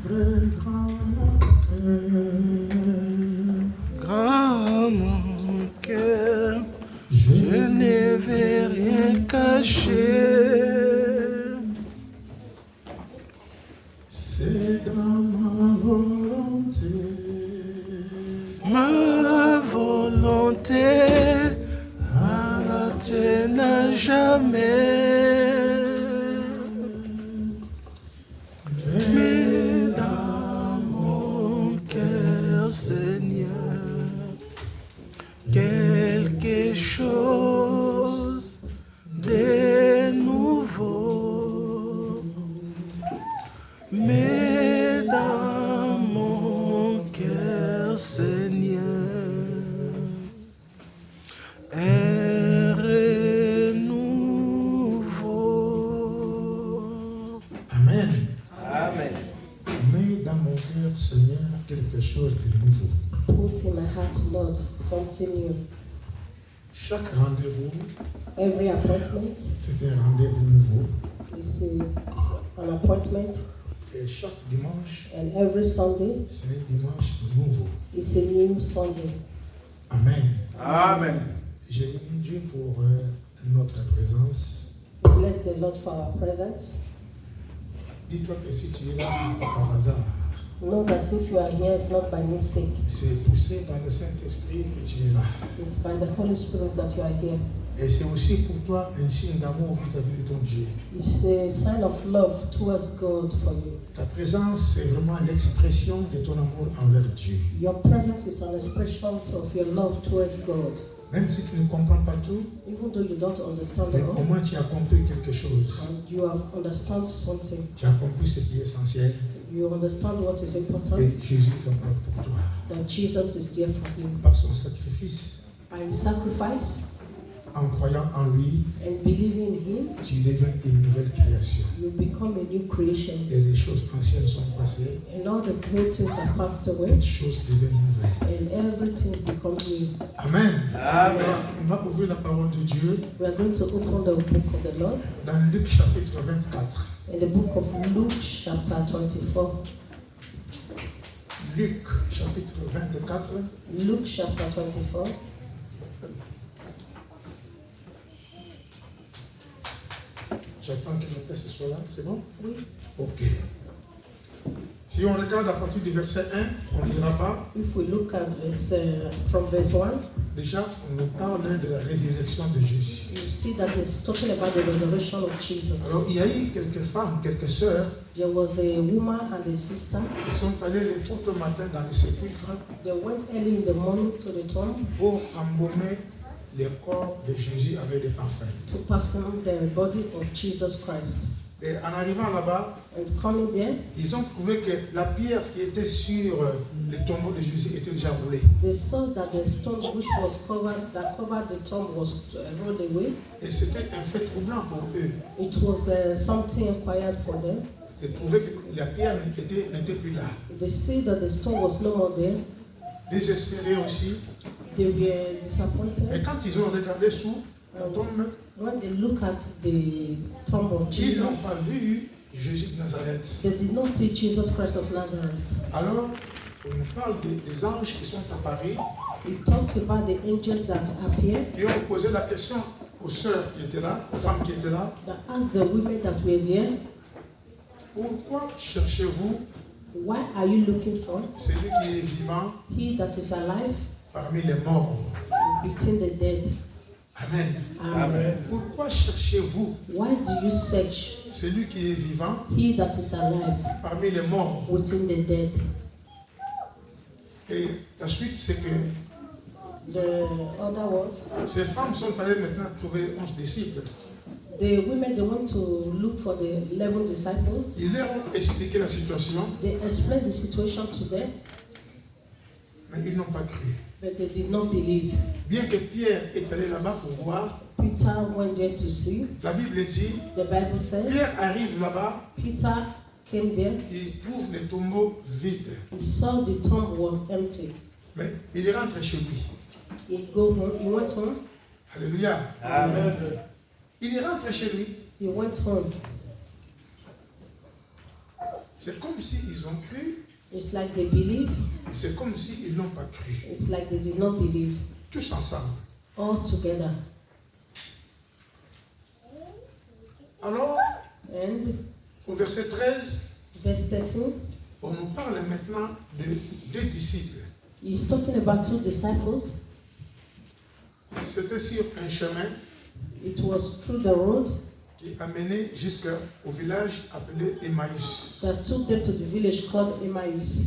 très grand mon cœur, je ne vais rien cacher. C'est dans ma volonté, arrêter n'a jamais. Mais dans mon cœur, Seigneur, quelque chose de nouveau. Mais dans mon cœur, Seigneur, un renouveau. Amen. Amen. Mets dans mon cœur, Seigneur, quelque chose de nouveau. Put in my heart, Lord, something new. Chaque rendez-vous, Every appointment c'est un rendez-vous nouveau. is an appointment, Et chaque dimanche, and every Sunday c'est un dimanche nouveau. is a new Sunday. Amen. Amen. Je bénis Dieu pour notre présence. Bless the Lord for our presence. Dis-toi que si tu es là, ce n'est pas par hasard. Know that if you are here, it's not by mistake. C'est poussé par le Saint-Esprit que tu es là. It's by the Holy Spirit that you are here. Et c'est aussi pour toi un signe d'amour vis-à-vis de ton Dieu. It's a sign of love towards God for you. Ta présence, c'est vraiment l'expression de ton amour envers Dieu. Your presence is an expression of your love towards God. Même si tu ne comprends pas tout, Even though you don't understand mais it au all, moins tu as compris quelque chose. and you have understand something. Tu as compris ce qui est essentiel. You understand what is important, Et Jésus est encore pour toi. that Jesus is there for you. Par son sacrifice, By sacrifice en croyant en lui, and believing in Him, tu deviens une nouvelle création. you become a new creation. Et les choses anciennes sont passées, And all the old things are passed away, toutes choses deviennent nouvelles. and everything becomes new. Amen. Amen. Alors, on va ouvrir la parole de Dieu We are going to open the book of the Lord dans Luc chapitre 24. in the book of Luke, chapter 24. Luc chapitre 24. Luke, chapter 24. J'attends que le texte soit là, c'est bon? Oui. Ok. Si on regarde à partir du verset 1, on ne dira pas. If we look at this from verse 1, Déjà, on nous parle de la résurrection de Jésus. you see that it's talking about the resurrection of Jesus. Alors, il y a eu quelques femmes, quelques sœurs, There was a woman and a sister. qui sont allées les tôt au matin dans les sépulcres They went early in the morning to the tomb pour embaumer les corps de Jésus avec des parfums. to perform the body of Jesus Christ. Et en arrivant là-bas, And coming there, ils ont trouvé que la pierre qui était sur le tombeau de Jésus était déjà roulée. they saw that the stone which was covered the tomb was rolled away. Et c'était un fait troublant pour eux. It was something acquired for them. De trouver que la pierre n'était plus là. They see that the stone was no more there. Désespérés aussi. They were Et disappointed. quand ils ont regardé sous la tombe, When they look at the tomb of ils n'ont Jesus, pas vu Jésus de Nazareth. they did not see Jesus Christ of Nazareth. Alors, on nous parle des anges qui sont apparus, It talked about the angels that appeared, qui ont posé la question aux sœurs qui étaient là, aux femmes qui étaient là. that asked the women that were there, Pourquoi cherchez-vous "Why are you looking for celui qui est vivant he that is alive parmi les morts? between the dead?" Amen. Amen. Pourquoi cherchez-vous Why do you search celui qui est vivant he that is alive parmi les morts? within the dead? Et la suite, c'est que The other was ces femmes sont allées maintenant trouver 11 disciples. the women. They went to look for the 11 disciples. Ils leur ont expliqué la situation, They explained the situation to them, mais ils n'ont pas cru. but they did not believe. Bien que Pierre est allé là-bas pour voir, Peter went there to see. la Bible dit, The Bible says Pierre arrive là-bas, Peter came there. il trouve le tombeau vide. He saw the tomb was empty. Mais il rentre chez lui. He went home. Alléluia. Amen. Il rentre chez lui. He went home. C'est comme s'ils ont cru, It's like they believe. c'est comme s'ils n'ont pas cru. It's like they did not believe. Tous ensemble. All together. Alors, And au verset 13, verse 13, on nous parle maintenant de deux disciples. he's talking about 2 disciples. C'était sur un chemin It was through the road qui a mené jusqu'au village appelé Emmaüs. that took them to the village called Emmaus.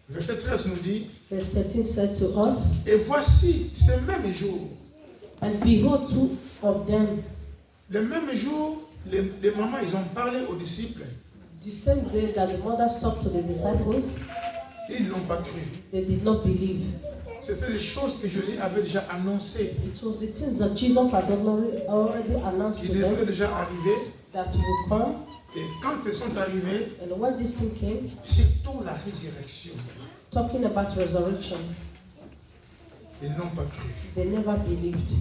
Verset 13 nous dit, Verse 13 said to us, et voici ce même jour, and behold, 2 of them, le même jour, les mamans, ils ont parlé aux disciples. the same day that the mothers talked to the disciples, Ils n'ont pas cru. they did not believe. C'était les choses que Jésus avait déjà annoncées, It was the things that Jesus has already announced qui to devraient them déjà arriver. that would come. Et quand elles sont arrivées, And when this thing came, surtout la résurrection, talking about resurrection, ils n'ont pas cru. they never believed.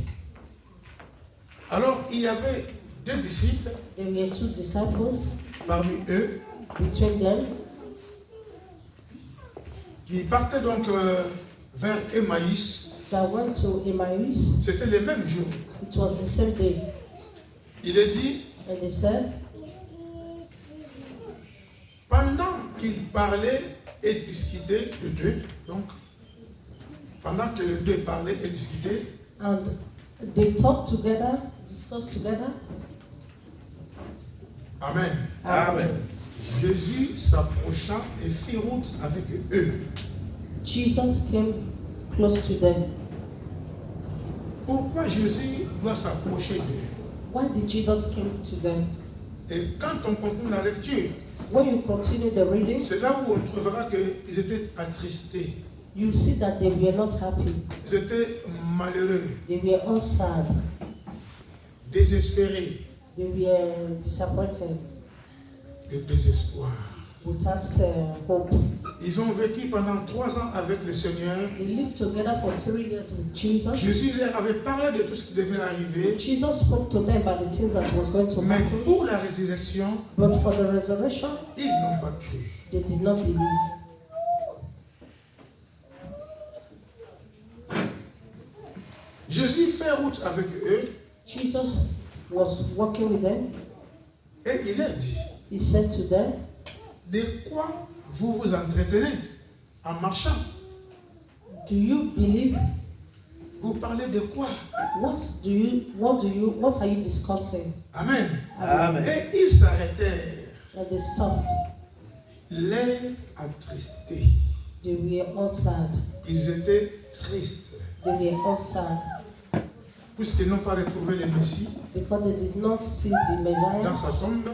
Alors, il y avait deux disciples There were 2 disciples parmi eux between them qui partaient donc vers Emmaüs. that went to Emmaus. C'était le même jour. It was the same day. Il est dit, And they said, pendant qu'ils parlaient et discutaient, les deux, donc, pendant que les deux parlaient et discutaient, and they talked together, discussed together. Amen. Amen. Jésus s'approcha et fit route avec eux. Jesus came close to them. Pourquoi Jésus doit s'approcher d'eux? Why did Jesus come to them? Et quand on continue la lecture, When you continue the reading, c'est là où on trouvera qu'ils étaient attristés. you see that they were not happy. Ils étaient malheureux, They were all sad. désespérés, They were disappointed, le désespoir. without hope. Ils ont vécu pendant 3 ans avec le Seigneur. They lived together for 3 years with Jesus. Jésus leur avait parlé de tout ce qui devait arriver. Jesus spoke to them about the things that was going to Mais happen. pour la résurrection, But for the resurrection, ils n'ont pas cru. they did not believe. Jésus fait route avec eux Jesus was walking with them. et il leur dit, He said to them, de quoi vous vous entretenez en marchant? do you believe? Vous parlez de quoi? What are you discussing? Amen. Amen. Et ils s'arrêtèrent, And they stopped. l'air attristé. They were all sad. Ils étaient tristes, They were all sad puisqu'ils n'ont pas retrouvé le Messie because they did not see the dans Messiah sa tombe,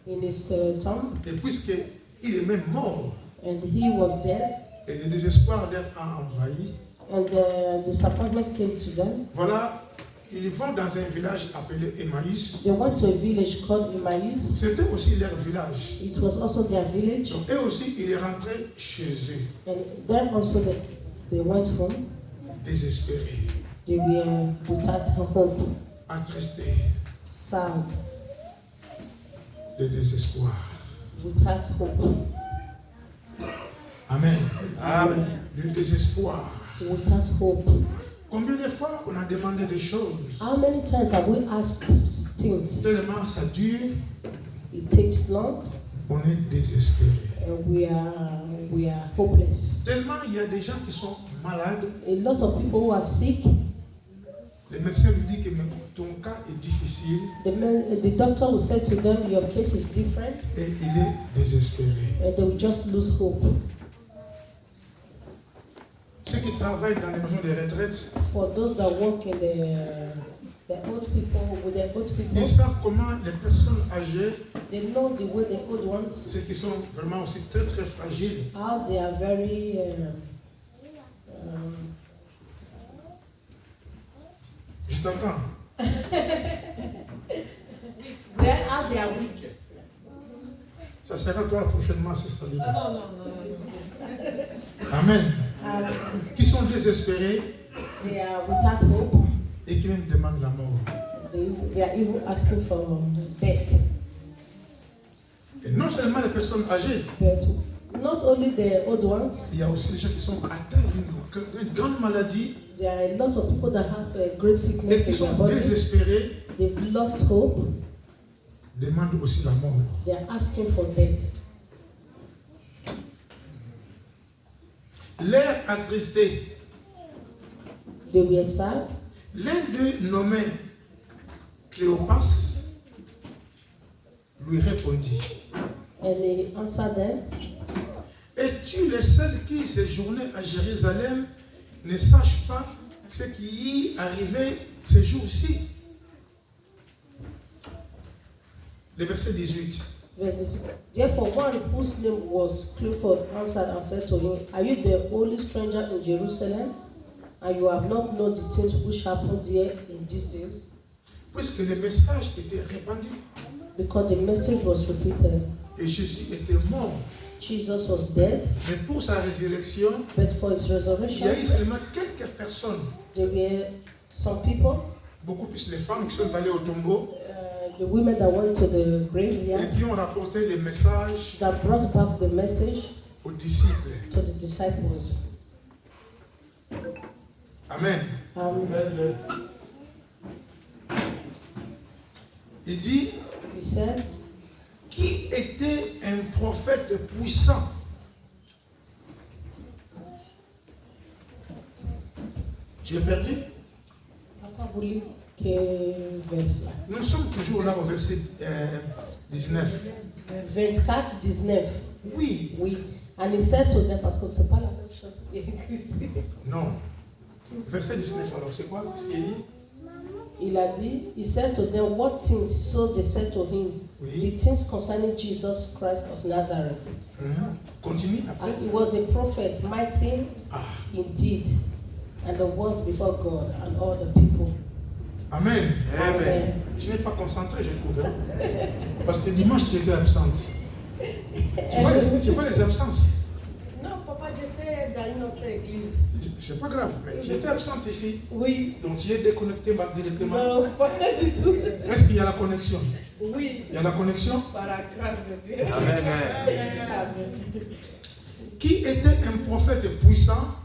in his tomb, et puisqu'il est même mort, and he was there, et le désespoir leur a envahi. and the disappointment came to them. Voilà, ils vont dans un village appelé Emmaüs. They went to a village called Emmaus. C'était aussi leur village. It was also their village, Donc, eux aussi, ils rentraient chez eux, and then also they went home. désespérés, They were without hope, attristés, sad, le désespoir. without hope, Amen. Amen. Le désespoir. without hope. Combien de fois on a demandé des choses, How many times have we asked things? tellement ça dure, It takes long, on est désespéré. and we are hopeless. Tellement il y a des gens qui sont malades, A lot of people who are sick, le médecin lui dit que mais ton cas est difficile the doctor will say to them, your case is different, et il est désespéré. and they will just lose hope. Ceux qui travaillent dans les maisons de retraite, For those that work in the old people, with the old people, ils savent comment les personnes âgées, they know the way the old ones, ceux qui sont vraiment aussi très très fragiles, how they are very, je t'entends, how they are weak. ça sera toi prochainement à ce stade-là. No. Amen. Um, Qui sont désespérés they are without hope. et qui même demandent la mort. They are even asking for death. Non seulement les personnes âgées, but not only the old ones, il y a aussi les gens qui sont atteints d'une grande maladie there are a lot of people that have a great et sickness qui in their sont body. désespérés, They've lost hope. demandent aussi la mort. They are asking for death. L'air attristé, They were sad. l'un d'eux nommé Cléopas lui répondit: And he answered them, es-tu le seul qui séjournait à Jérusalem ne sache pas ce qui y arrivait ces jours-ci? Le verset 18. verse 18, therefore one whose name was Clifford answered and said to him, are you the only stranger in Jerusalem, and you have not known the things which happened here in these days? Puisque le message était répandu Because the message was repeated. et Jésus était mort, Jesus was dead, mais pour sa résurrection, but for his il y a resurrection, eu seulement quelques personnes, there were some people, beaucoup plus les femmes qui sont allées au tombeau the women that went to the et graveyard, qui ont rapporté les messages that brought back the message aux disciples. to the disciples. Amen. Il dit, He said, qui était un prophète puissant. Tu es perdu? Papa vous lit quel verset? Nous sommes toujours là au verset 19. 24, 19. Oui, Oui. And he said to them, parce que c'est pas la même chose qui est écrit. non. Verset 19, alors c'est quoi ce qu'il dit? Il a dit, he said to them, what things? So they said to him, Oui. the things concerning Jesus Christ of Nazareth. Continue après. And he was a prophet, mighty Ah, indeed, and the words before God and all the people. Amen. Amen. Tu n'es pas concentré, je trouve. Hein? Parce que dimanche, tu étais absente. Tu vois les absences? Non, papa, j'étais dans une autre église. C'est pas grave, mais tu étais absente ici. Oui. Donc tu es déconnecté directement. Non, pas du tout. Est-ce qu'il y a la connexion? Oui. Il y a la connexion? Par la grâce de Dieu. Amen. Amen. Qui était un prophète puissant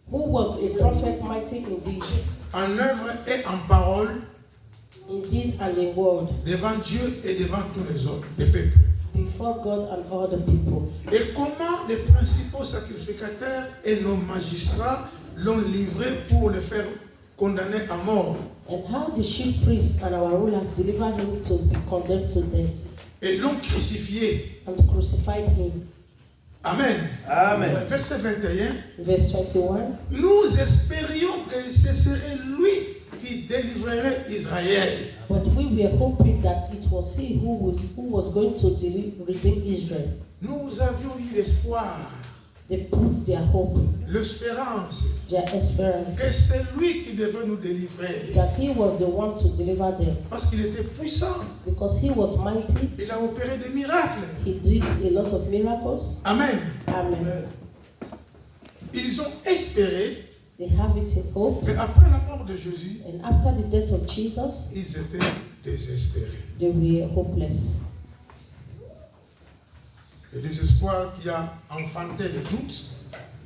Who was a prophet mighty indeed, en œuvre et en parole indeed and in word, devant Dieu et devant tous les autres, les peuples. before God and all the people. Et comment les principaux sacrificateurs et nos magistrats l'ont livré pour le faire condamner à mort. And how the chief priests and our rulers delivered him to be condemned to death Et l'ont crucifié. and crucified him. Amen. Amen. Verset 21. Verse 21. Nous espérions que ce serait lui qui délivrerait Israël. But we were hoping that it was he who was going to redeem Israel. Nous avions eu l'espoir, They put their hope, l'espérance their esperance, que c'est lui qui devait nous délivrer. that he was the one to deliver them. Parce qu'il était puissant. Because he was mighty, Il a opéré des miracles. he did a lot of miracles. Amen. Amen. Ils ont espéré, They have it in hope. mais après la mort de Jésus, And after the death of Jesus, ils étaient désespérés. they were hopeless. Le désespoir qui a enfanté les doutes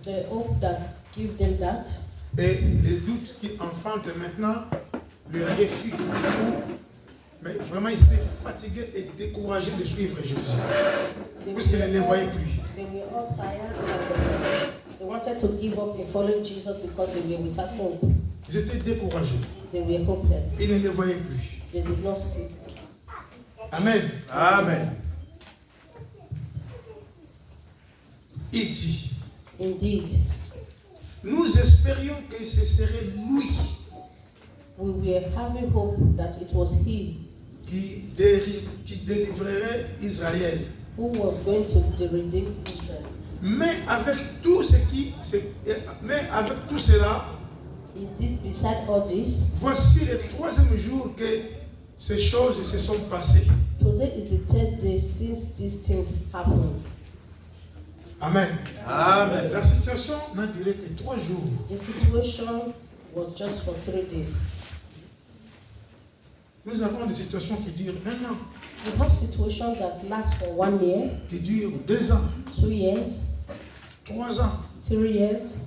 The hope that give them that, et les doutes qui enfantent maintenant le refus. Mais vraiment, ils étaient fatigués et découragés de suivre Jésus. Puisqu'ils ne les voyaient plus. they were all tired and they wanted to give up in following Jesus because they were without hope. Ils étaient découragés. They were hopeless. Ils ne les voyaient plus. They did not see. Amen. Amen. Il dit, Indeed, nous espérions que ce serait lui we were having hope that it was he qui délivrerait Israël. who was going to redeem Israel. Mais avec tout cela, Indeed, beside all this, voici le troisième jour que ces choses se sont passées. today is the 10th day since these things happened. Amen. Amen. La situation n'a duré que 3 jours. The situation was just for 3 days. Nous avons des situations qui durent 1 an, We have situations that last for 1 year, qui durent 2 ans, 2 years, 3 ans. 3 years.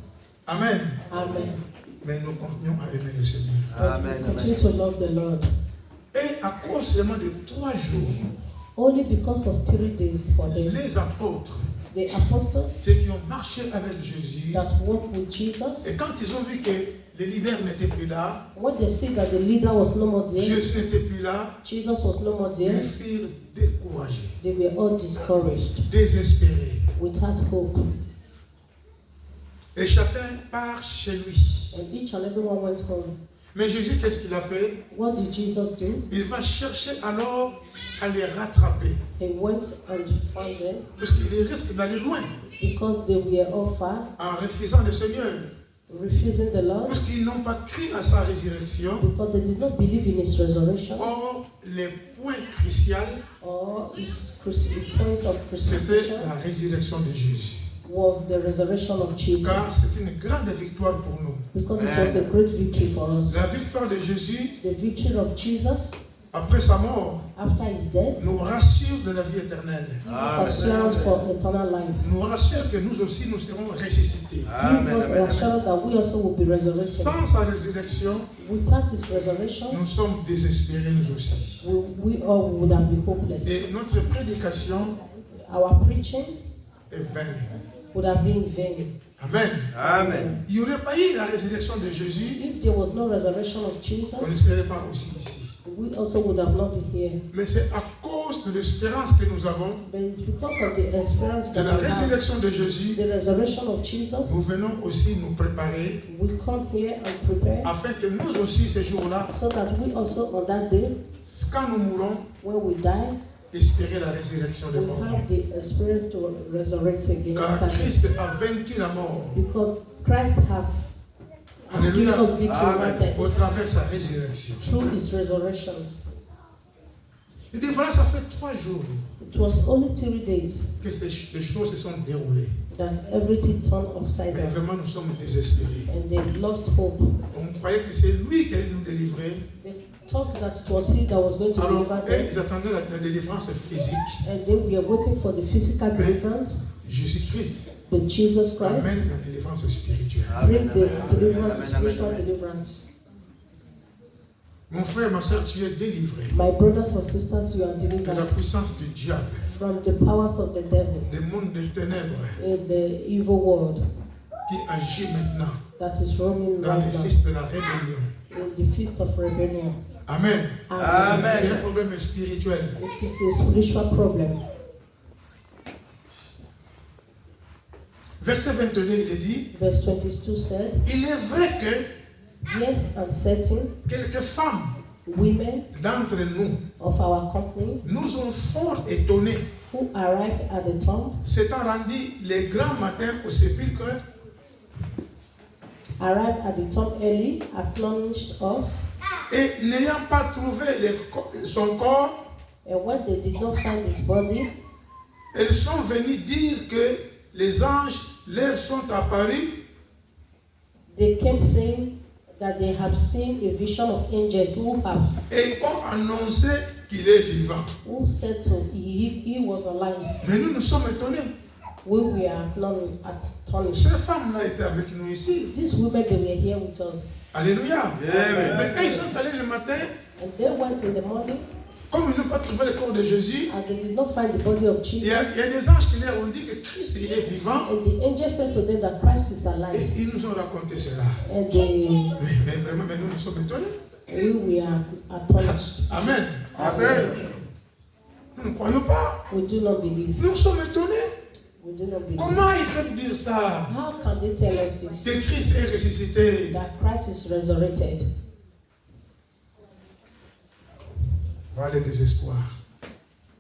Amen. Amen. Mais nous continuons à aimer le Seigneur. But we continue to love the Lord. Et à cause seulement de 3 jours, Only because of 3 days for them, les apôtres, the apostles ceux qui ont marché avec Jésus, that walked with Jesus, et quand ils ont vu que le leader n'était plus là, when they see that the leader was no more there, Jésus n'était plus là, Jesus was no more there, ils furent découragés, they were all discouraged, désespérés. without hope. Et chacun part chez lui. And each and everyone went home. Mais Jésus, qu'est-ce qu'il a fait? What did Jesus do? Il va chercher alors à les rattraper. He went and found them Parce qu'il risque d'aller loin because they were all far, en refusant le Seigneur. refusing the Lord, Parce qu'ils n'ont pas cru à sa résurrection. because they did not believe in his resurrection Or, les points cruciaux, or his point of c'était crucifixion la résurrection de Jésus. was the resurrection of Jesus, Car c'est une grande victoire pour nous. because it was a great victory for us. La victoire de Jésus, The victory of Jesus après sa mort, after his death nous rassure de la vie éternelle. is assurance for eternal life. Nous rassure que nous aussi, nous serons ressuscités. Give us an assurance that we also will be resurrected. Sans sa résurrection, Without his resurrection, nous sommes désespérés nous aussi. we all would have been hopeless. Et notre prédication Our preaching est vaine. would have been in vain. Amen. Amen. Il n'y aurait pas eu la résurrection de Jésus, If there was no resurrection of Jesus, on ne serait pas aussi ici. we also would have not been here. Mais c'est à cause de l'espérance que nous avons But it's because of the experience de that la we have, résurrection de Jésus. the resurrection of Nous Jesus, venons aussi nous préparer we come here and prepare afin que nous aussi, ces jours-là, so that we also on that day, quand nous mourrons, when we die, espérer la résurrection des we morts. have the experience to resurrect again Car after Christ this. a vaincu la mort. Because Christ have given Alléluia. us victory over Au death travers de sa résurrection. through his resurrections. Il dit voilà, ça fait 3 jours It was only 3 days que les choses se sont déroulées. that everything turned upside Mais down vraiment, nous sommes désespérés. and they lost hope. On croyait que c'est lui qui allait nous délivrer. They thought that it was he that was going to Alors, deliver eux, them, ils attendaient la délivrance physique. and they were waiting for the physical deliverance. Jésus-Christ But Jesus Christ amène la délivrance spirituelle. bring the deliverance, spiritual deliverance. Mon frère, ma soeur, tu es délivré My brothers and sisters, you are de la delivered puissance du diable, from the powers of the devil des mondes des ténèbres in the evil world qui agit maintenant that is roaming dans right les now fils de la rébellion. in the feast of rebellion. Amen. Amen. C'est un problème spirituel. It is a spiritual problem. Verset 22, il est dit, Verse 22 said, il est vrai que yes, and certain quelques femmes women d'entre nous of our company nous ont fort étonnés, who arrived at the tomb, s'étant rendus les grands matins au sépulcre, arrived at the tomb early, acknowledged us, et n'ayant pas trouvé son corps, and when they did not find his body, elles sont venues dire que les anges leur sont apparus they came saying that they have seen a vision of angels et ont annoncé qu'il est vivant. who said to he was alive. Mais nous sommes étonnés. We were astonished. Ces femmes-là étaient avec nous ici. These women, they were here with us. Alléluia. Amen. Mais quand ils sont allés le matin, And they went in the morning, comme ils n'ont pas trouvé le corps de Jésus, and they did not find the body of il Jesus. y a des anges qui leur ont dit que Christ il est vivant. And the angel said to them that Christ is Et alive. ils nous ont raconté cela. And they, Mais vraiment, mais nous sommes étonnés. we were astonished. Amen. Amen. Nous ne croyons pas. We do not believe. Nous sommes étonnés. We do not believe. Comment ils peuvent dire ça? How can they tell us this? Que Christ est ressuscité. That Christ is resurrected. Voilà le désespoir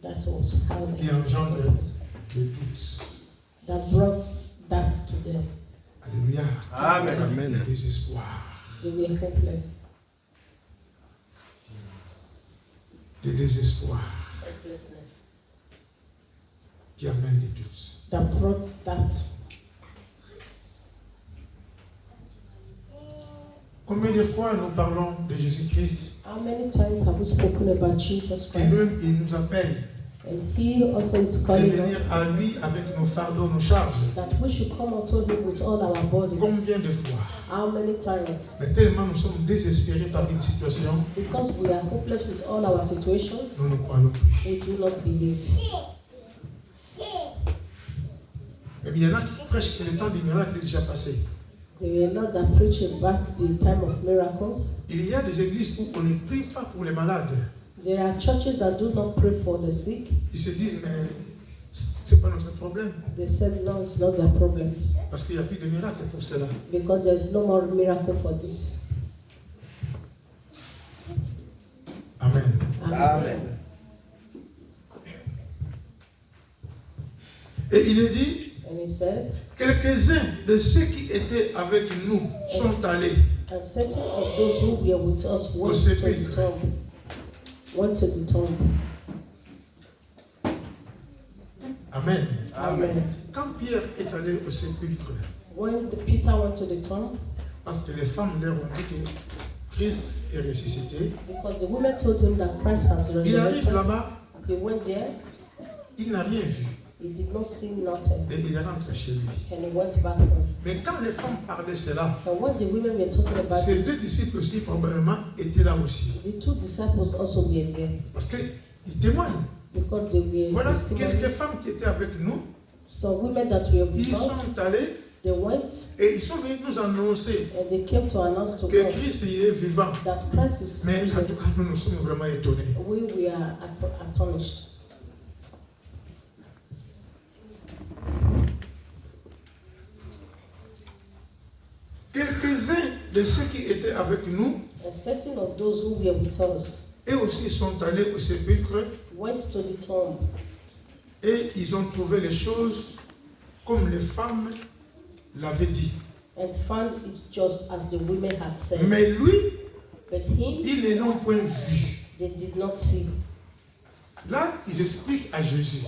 That was how qui they, engendre les doutes. that brought that to them. Alléluia. Amen. Le désespoir. They were hopeless. Le désespoir Hopelessness. qui amène les doutes. That brought that. Combien de fois nous parlons de Jésus-Christ? How many times have we spoken about Jesus Et Christ? même, il nous appelle And He also is de calling venir us à lui avec nos fardeaux, nos charges. that we should come unto Him with all our bodies. Combien de fois? How many times? Mais tellement nous sommes désespérés par une situation, Because we are hopeless with all our situations, nous ne croyons plus. we do not believe. Et il y en a qui prêchent que le temps des miracles est déjà passé. They are not that preaching back the time of miracles. Il y a des églises où on ne prie pas pour les malades. There are churches that do not pray for the sick. Ils se disent, mais c'est pas notre problème. They said, no, it's not their problems. Parce qu'il n'y a plus de miracles pour cela. Because there's no more miracle for this. Amen. Amen. Et il est dit, And he said, quelques-uns de ceux qui étaient avec nous sont allés. and certain of those who were with us went Au to the sépulcre. tomb. Went to the tomb. Amen. Amen. Quand Pierre est allé au sépulcre, When the Peter went to the tomb, parce que les femmes leur ont dit que Christ est ressuscité, because the women told him that Christ has il arrive resurrected, là-bas, he went there, il n'a rien vu. he did not see nothing, Et il rentre chez lui. and he went back home. Mais quand les femmes parlaient cela, And when the women were talking about ces deux this, disciples aussi probablement étaient là aussi. the two disciples also were there, Parce qu'ils témoignent. because they were Voilà testimony. quelques femmes qui étaient avec nous. Some women that were with Ils us, sont allés they went et ils sont venus nous annoncer and they came to announce to que us Christ il est vivant. that Christ is Mais en risen. tout cas, nous nous sommes vraiment étonnés. We are astonished. Quelques-uns de ceux qui étaient avec nous, And certain of those who were with us eux aussi sont allés au sépulcre went to the tomb, et ils ont trouvé les choses comme les femmes l'avaient dit. and found it just as the women had said. Mais lui, But him, ils ne l'ont point vu. they did not see. Là, ils expliquent à Jésus.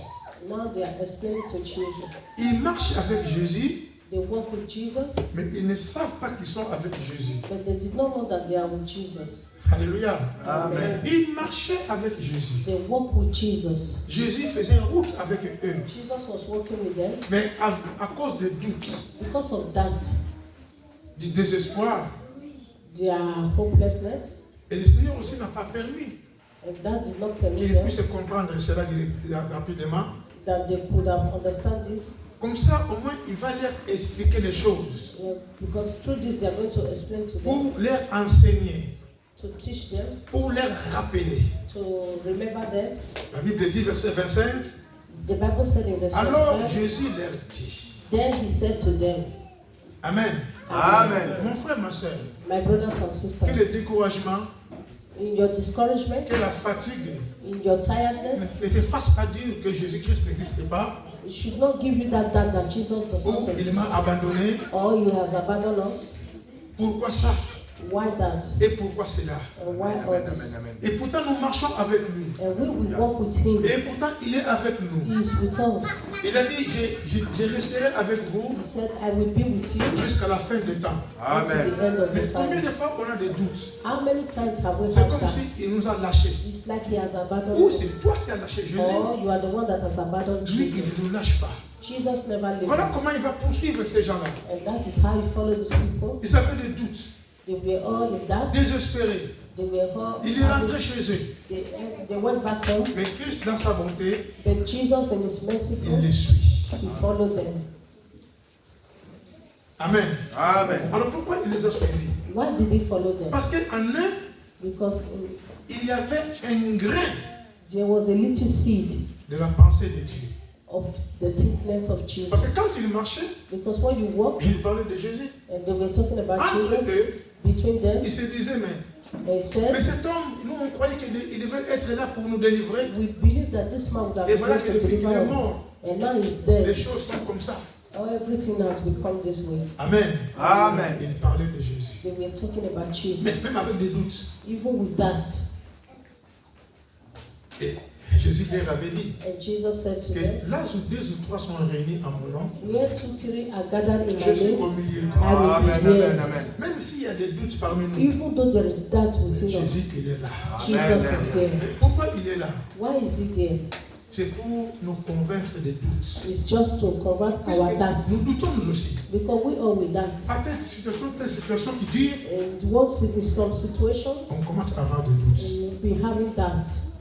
Now they are explaining to Jesus. Ils marchent avec Jésus, They walk with Jesus, mais ils ne savent pas qu'ils sont avec Jésus. but they did not know that they are with Jesus. Alléluia. Amen. Ils marchaient avec Jésus. They walk with Jesus. Jésus faisait route avec eux. Jesus was walking with them. Mais à cause des doutes, Because of that, du désespoir, their hopelessness, et le Seigneur aussi n'a pas permis and that did not permit qu'il them puisse comprendre cela rapidement. that they could have understand this. Comme ça, au moins, il va leur expliquer les choses Because through this, they are going to explain to them, pour leur enseigner, to teach them, pour leur rappeler. to remember them. La Bible dit, verset 25, The Bible said in verse alors 25, Jésus leur dit, then he said to them, Amen. Amen. Mon frère, ma soeur, my brothers and que sisters, le découragement, in your discouragement, que la fatigue in your tiredness, ne te fasse pas dire que Jésus-Christ n'existe pas, it should not give you that doubt that Jesus does ou not il exist, m'a abandonné. or he has abandoned us. Pourquoi ça? Why that? Et pourquoi cela? And why all this? Et pourtant, nous marchons avec lui. And we will walk with him. Et pourtant, il est avec nous. He is with us. Il a dit, je resterai avec vous He said, I will be with you jusqu'à la fin des temps. until the end of Mais the combien time. de fois on a des doutes? How many times have we C'est had comme that? s'il nous a lâchés. It's like he has abandoned Ou us. c'est toi qui as lâché Jésus. Or you are the one that has abandoned Lui, il Jesus. ne nous lâche pas. Jesus never left Voilà us. comment il va poursuivre ces gens-là. And that is how he followed these people. Ils avaient des doutes, They were all in doubt. désespérés. They were all. Il est rentré chez eux. They went back home. Mais Christ, dans sa bonté, But Jesus in his mercy, il les suit. he followed them. Amen. Amen. Alors pourquoi il les a suivis? Why did he follow them? Parce qu'en eux, Because il y avait un grain there was a little seed de la pensée de Dieu. of the thickness of Parce que Jesus. quand il marchait, Because when you walk, il parlait de Jésus. and they were talking about Entre Jesus, eux, between them, il se disait, mais they said, cet homme, nous on croyait qu'il devait être là pour nous délivrer. we believe that this man would have Et been voilà able que to depuis qu'il deliver est us. mort, And now he's les dead. choses sont comme ça. Oh, everything has become this way. Amen. Amen. Il parlait de Jésus. They were talking about Mais Jesus. même avec des doutes. Even with that, Et Jésus leur avait dit And Jesus said to them, que là où 2 ou 3 sont réunis en mon nom, where 2, 3 are gathered in je my suis name, au milieu d'eux. I will Amen, be there. amen, amen. Même s'il y a des doutes parmi nous, Even though there is doubt within Jésus, us, il est là. Jesus is there. Mais pourquoi il est là? Why is he there? C'est pour nous convaincre des doutes. It's just to convert Parce our que doubts. nous doutons nous aussi. Because we all with that. À telle situation qui dure, And once in some situations, on commence à avoir des doutes. we'll be having doubts.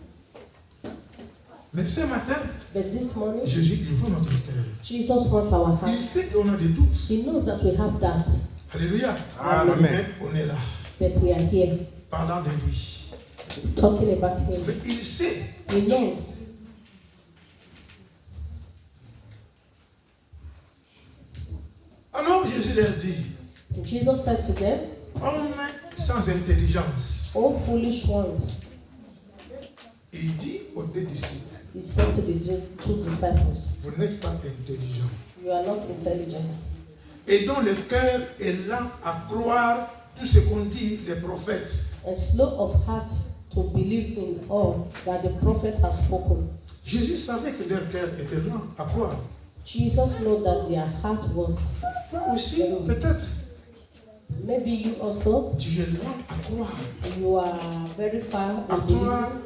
Mais ce matin, But this morning, Jésus, il voit notre cœur. Jesus wants our Il heart. sait qu'on a des doutes. He knows that we have doubts, Alléluia. Amen. Mais on est là, but we are here parlant de lui. talking about him. Mais il sait. He knows. Alors Jésus leur dit, And Jesus said to them, homme sans intelligence. "O foolish ones," Il dit aux 2 disciples, he said to the 2 disciples, vous n'êtes pas intelligents. "You are not intelligent, Et dont le cœur est lent à croire tout ce qu'ont dit les prophètes. and slow of heart to believe in all that the prophet has spoken." Jésus savait que leur cœur était lent à croire. Jesus knew that their heart was, Toi aussi, peut-être, maybe you also, tu es lent à croire. you are very far À in croire believing,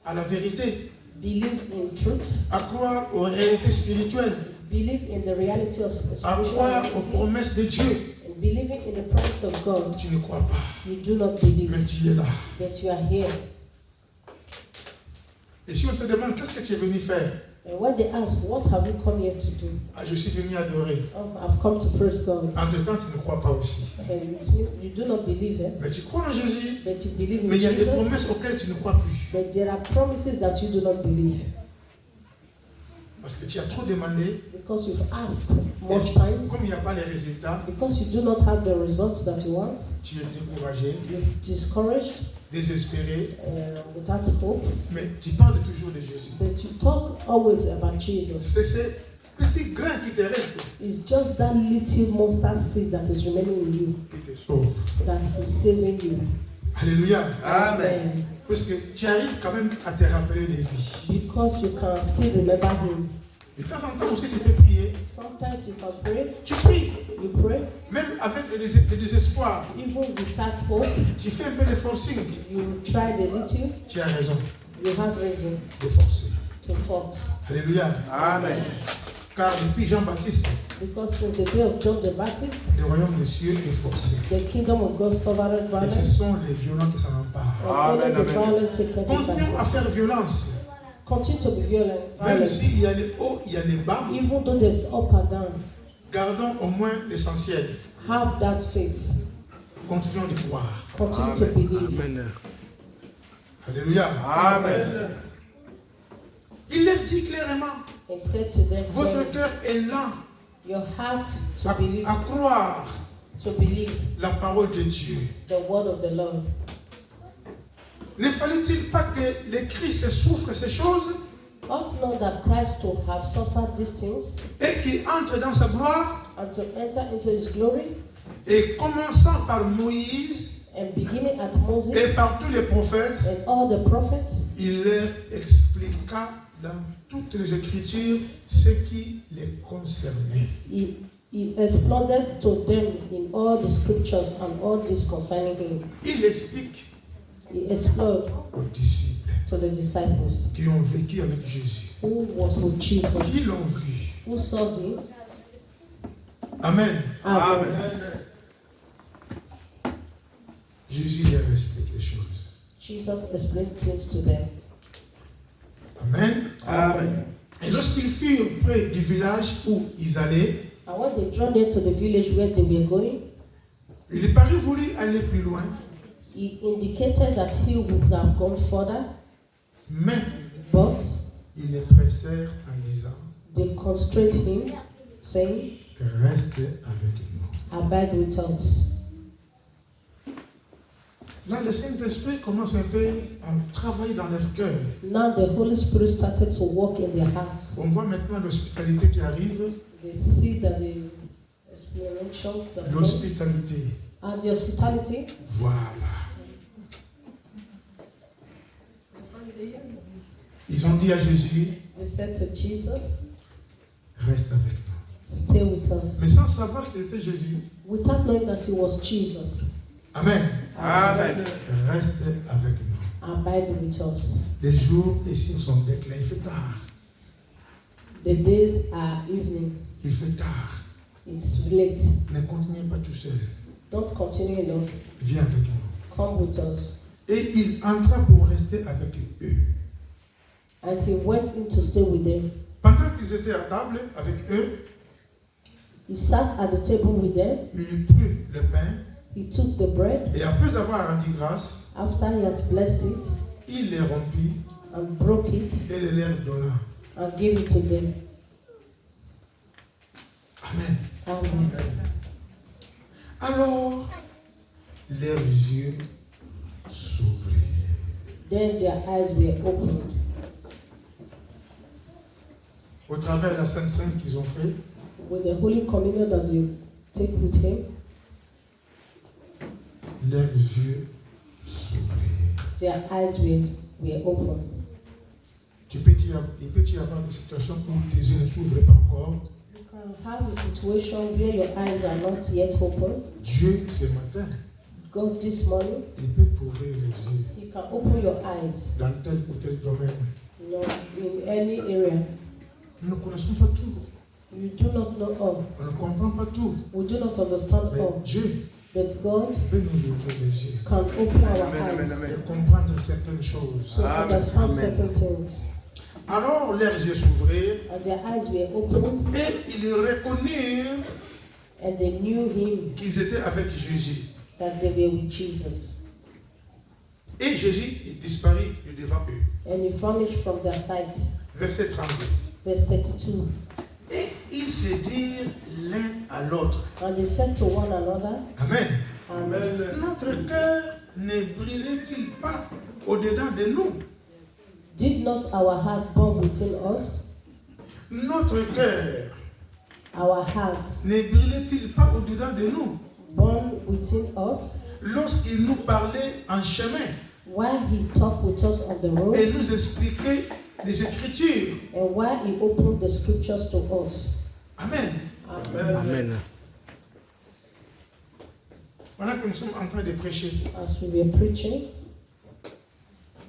à la vérité. believe in truth, À croire aux réalités spirituelles. believe in the reality of À croire aux spirituality, promesses de Dieu. and believing in the promise of God. Tu ne crois pas, You do not believe, mais tu es là. but you are here. Et si on te demande qu'est-ce que tu es venu faire? And when they ask, what have you come here to do? Ah, je suis venu adorer. Oh, I've come to praise God. Entre-temps, tu ne crois pas aussi. And it means you do not believe, Mais tu crois en Jésus. but you believe in Mais il y a des Jesus. promesses auxquelles tu ne crois plus. But there are promises that you do not believe Parce que tu as trop demandé. because you've asked much times. Comme il n'y a pas les résultats, Because you do not have the results that you want, tu es découragé, you're discouraged, désespéré. without hope. Mais tu parles toujours de Jésus. But you talk always about Jesus. C'est ces petits grains qui te restent It's just that little mustard seed that is remaining in you qui te sauvent. that is saving you. Alléluia. Amen. Parce que tu arrives quand même à te rappeler de lui. Because you can still remember him. De temps en temps aussi, tu peux prier. Sometimes you can pray, Tu pries. you pray, Même avec le désespoir. even without hope, Tu fais un peu de forcing. you try a little, Tu as raison you have reason de forcer. to force. Alléluia. Amen. Car depuis Jean-Baptiste, Because since the day of John the Baptist, le royaume des cieux est forcé. the kingdom of God suffered Et ce violence, sont les violents qui s'en emparent. and only the Amen. violent take it by Continuons à faire force. violence. Continue to be violent, Même violence. s'il y a les hauts, il y a les bas. Even though there's up and down, Gardons au moins l'essentiel. have that faith. Continuons de croire. Continue to believe. Amen. Alléluia. Amen. Il leur dit clairement, And said to them, votre cœur est lent your heart to believe, à croire la parole de Dieu. the word of the Lord. Ne fallait-il pas que le Christ souffre ces choses Ought not that Christ to have suffered these things et qu'il entre dans sa gloire? and to enter into his glory, Et commençant par Moïse and beginning at Moses et par tous les prophètes, and all the prophets, il leur expliqua dans toutes les Écritures ce qui les concernait. he exploded to them in all the scriptures and all this concerning him. Il explique He exploded aux disciples to the disciples qui ont vécu avec Jésus, who was with qui Jesus, l'ont vu. who saw him. Amen. Amen. Jésus leur explique les choses. Jesus explained things to them. Amen. Amen. Et lorsqu'ils furent près du village où ils allaient, And when they drew near to the village where they were going, il parut voulu aller plus loin, he indicated that he would have gone further, mais but ils les pressèrent en disant, they constrained him, saying, reste avec nous. abide with us. Là, le Saint-Esprit commence un peu à travailler dans leur cœur. Now the Holy Spirit started to work in their hearts. On voit maintenant l'hospitalité qui arrive. They see that the explanations that come, L'hospitalité. and the hospitality, Voilà. Ils ont dit à Jésus, They said to Jesus, reste avec nous. stay with us. Mais sans savoir qu'il était Jésus. Without knowing that he was Jesus. Amen. Amen. Reste avec nous. Abide with us. Les jours ici sont déclins. Il fait tard. The days are evening. Il fait tard. It's late. Ne continuez pas tout seul. Don't continue alone. Viens avec nous. Come with us. Et il entra pour rester avec eux. And he went in to stay with them. Pendant qu'ils étaient à table avec eux, He sat at the table with them. il prit le pain He took the bread. et après avoir rendu grâce, After he has blessed it il les rompit and broke it et les leur donna. and gave it to them. Amen. Amen. Alors, leurs yeux s'ouvrirent. Then their eyes were opened. Au travers de la Sainte Sainte qu'ils ont fait, With the Holy Communion that they take with him, leurs yeux s'ouvrirent. their eyes were opened. Il peut y avoir des situations où tes yeux ne s'ouvrent pas encore. You can have a situation where your eyes are not yet open. Dieu, ce matin, God this morning, il peut t'ouvrir les yeux He can open your eyes, dans tel ou tel domaine. you know, in any area. Nous ne connaissons pas tout. You do not know all. On ne comprend pas tout. We do not understand Mais all. Dieu But God peut nous ouvrir les yeux can open our Amen, amen, eyes amen. et comprendre certaines choses. to Amen. understand Amen. certain things. Alors leurs yeux s'ouvrirent And their eyes were opened, et ils reconnurent and they knew Him, qu'ils étaient avec Jésus. that they were with Jesus. Et Jésus il disparut de devant eux. And He vanished from their sight. Verset 32. Verse 32. Et ils se dirent l'un à l'autre. And they said to one another, Amen. Amen. Notre cœur ne brûlait-il pas au-dedans de nous? Did not our heart burn within us? Notre cœur Our hearts ne brûlait-il pas au-dedans de nous burn within us lorsqu'il nous parlait en chemin while He talked with us on the road, et nous expliquait les Écritures? and while He opened the scriptures to us. Amen. Amen. Voilà que nous sommes en train de prêcher. As we were preaching,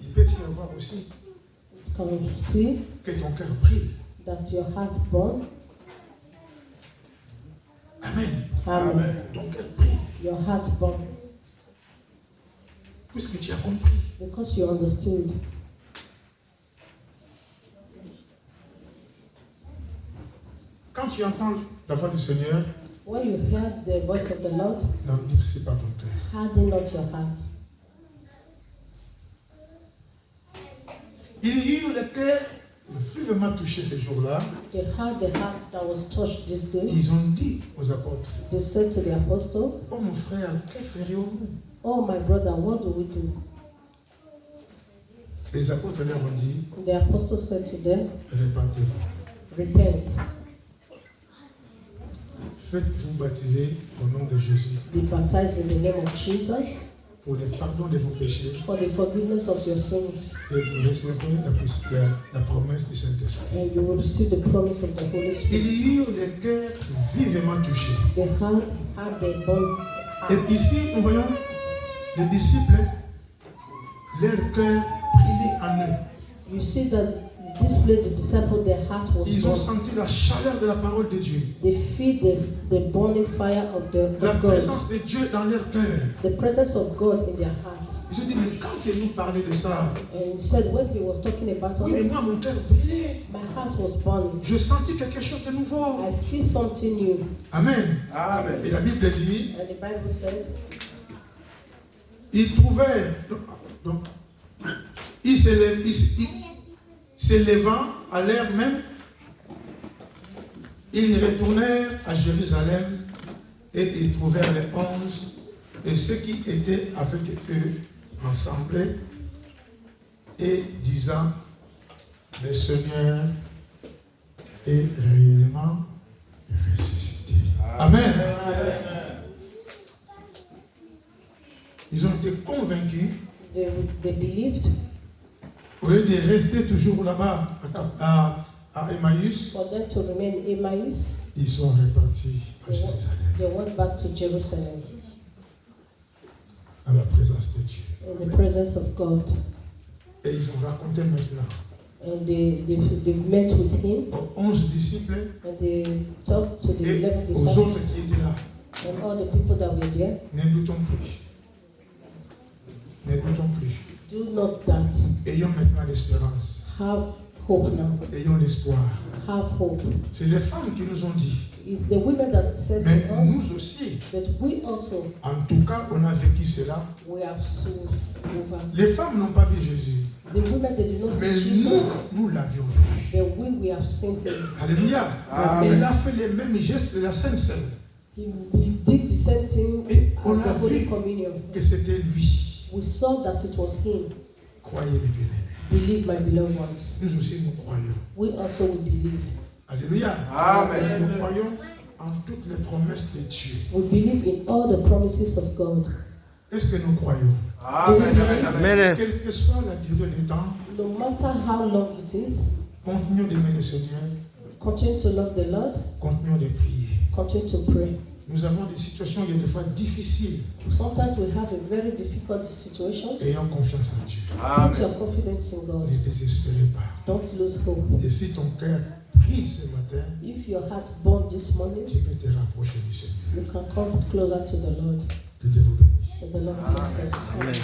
Il peut y avoir aussi it can see que ton cœur brille. that your heart burn. Amen. Amen. Ton cœur brille Your heart burn puisque tu as compris. because you understood. Quand tu entends la voix du Seigneur, When you hear the voice of the Lord, n'endurcis pas ton cœur. harden not your heart. Il y eut le cœur vivement touché ces jours-là. They had the heart that was touched this day. Ils ont dit aux apôtres, They said to the apostle, oh mon frère, que ferions-nous? "Oh, my brother, what do we do?" Les apôtres leur ont dit, The apostle said to them, répentez-vous. "Repent, Faites-vous baptiser au nom de Jésus be baptized in the name of Jesus pour le pardon de vos péchés for the forgiveness of your sins, et vous recevrez la promesse du Saint-Esprit. and you will receive the promise of the Holy Il Spirit." y eut le cœur vivement touché. The heart had the bone. Et ici, nous voyons les disciples, leur cœur brillait en eux. You see that display the disciple, their heart was Ils ont burning. senti la chaleur de la parole de Dieu. They feel the burning fire of La God, présence de Dieu dans leur cœur. the presence of God in their hearts. Ils se disent, mais quand il nous parlait de ça, And he said when he was talking about oui, mais it, moi, mon cœur brillait. my heart was burning. Je sentis quelque chose de nouveau. I feel something new. Amen. Amen. Et la Bible dit, And the Bible said, ils trouvèrent, donc, ils s'élevant à l'heure même, ils retournèrent à Jérusalem et ils trouvèrent les 11 et ceux qui étaient avec eux ensemble et disant, le Seigneur est réellement ressuscité. Amen. Ils ont été convaincus they believed Au lieu de rester toujours là-bas à Emmaüs, For them to remain in Emmaus, ils sont repartis à Jérusalem, they went back to Jerusalem à la présence de Dieu. in the presence of God. Et ils ont raconté maintenant And they met with him aux 11 disciples and they talked to the et 11 aux autres disciples qui étaient là. and all the people that were there. Ne doutons plus. Ne doutons plus. Do not that. Ayons maintenant l'espérance. Have hope now. Ayons l'espoir. Have hope. C'est les femmes qui nous ont dit. It's the women that said Mais to us, nous aussi, but we also, en tout cas, on a vécu cela. we have so over. Les femmes n'ont pas vu Jésus. The women that did not see Mais Jesus, nous l'avions vu. but we have seen him. Alléluia. Amen. Il a fait les mêmes gestes de la Sainte Seine. He did the same thing Et on as a the Holy vu Communion. que c'était lui. We saw that it was him. Croyez les bien-aimés. Believe, my beloved ones. Nous aussi, nous croyons. We also will believe. Alléluia. Amen. Nous croyons en toutes les promesses de Dieu. We believe in all the promises of God. Est-ce que nous croyons? Amen. Amen. Quelle que soit la durée du temps, No matter how long it is, continuons d'aimer le Seigneur, continue to love the Lord, continuons de prier. continue to pray. Nous avons des situations, il y a des fois difficiles. Sometimes we have a very difficult situations. Ayons confiance en Dieu. Put your confidence in God. Ne désespérez pas. Don't lose hope. Et si ton cœur prie ce matin, If your heart burned this morning, tu peux te rapprocher du Seigneur. you can come closer to the Lord. Que Dieu vous bénisse. And the Lord bless us. Amen.